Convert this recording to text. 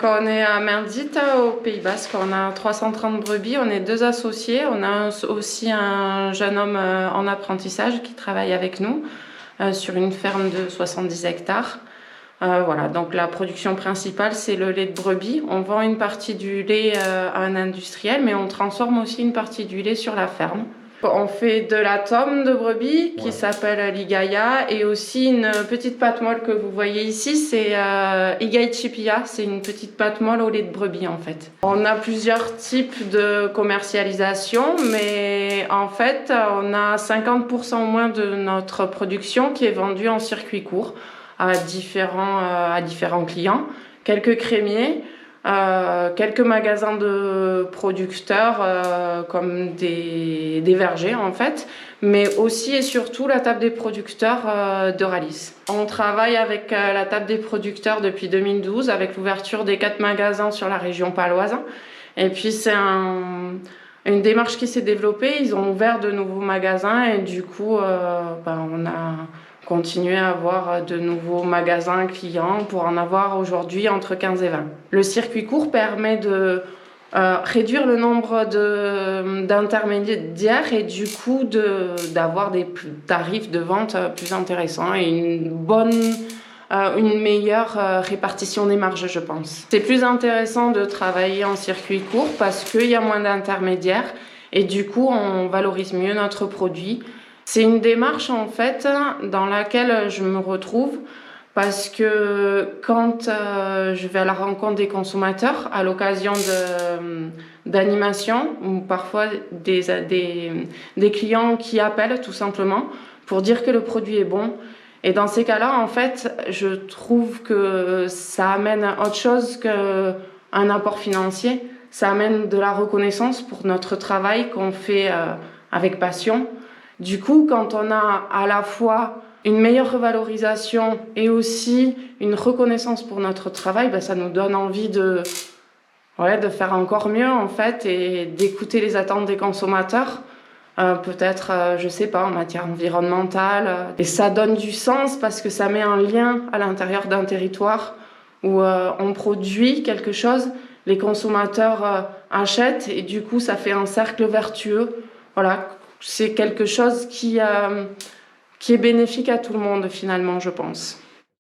Quand on est à Merdit, au Pays Basque, on a 330 brebis, on est 2 associés. On a aussi un jeune homme en apprentissage qui travaille avec nous sur une ferme de 70 hectares. Voilà, donc la production principale, c'est le lait de brebis. On vend une partie du lait à un industriel, mais on transforme aussi une partie du lait sur la ferme. On fait de la tome de brebis qui s'appelle l'Igaya et aussi une petite pâte molle que vous voyez ici, c'est Igai Chipia, c'est une petite pâte molle au lait de brebis en fait. On a plusieurs types de commercialisation, mais en fait on a 50% au moins de notre production qui est vendue en circuit court à différents clients, quelques crémiers, quelques magasins de producteurs comme des vergers en fait, mais aussi et surtout la table des producteurs d'Euralis. On travaille avec la table des producteurs depuis 2012 avec l'ouverture des 4 magasins sur la région paloise. Et puis c'est une démarche qui s'est développée, ils ont ouvert de nouveaux magasins et du coup on a continuer à avoir de nouveaux magasins clients pour en avoir aujourd'hui entre 15 et 20. Le circuit court permet de réduire le nombre d'intermédiaires et du coup d'avoir des tarifs de vente plus intéressants et une meilleure répartition des marges, je pense. C'est plus intéressant de travailler en circuit court parce qu'il y a moins d'intermédiaires et du coup on valorise mieux notre produit. C'est une démarche en fait dans laquelle je me retrouve parce que quand je vais à la rencontre des consommateurs à l'occasion d'animations ou parfois des clients qui appellent tout simplement pour dire que le produit est bon. Et dans ces cas-là, en fait, je trouve que ça amène autre chose qu'un apport financier. Ça amène de la reconnaissance pour notre travail qu'on fait avec passion. Du coup, quand on a à la fois une meilleure revalorisation et aussi une reconnaissance pour notre travail, ça nous donne envie de faire encore mieux en fait et d'écouter les attentes des consommateurs. Peut-être, je sais pas, en matière environnementale. Et ça donne du sens parce que ça met un lien à l'intérieur d'un territoire où on produit quelque chose, les consommateurs achètent et du coup ça fait un cercle vertueux. Voilà. C'est quelque chose qui est bénéfique à tout le monde finalement, je pense.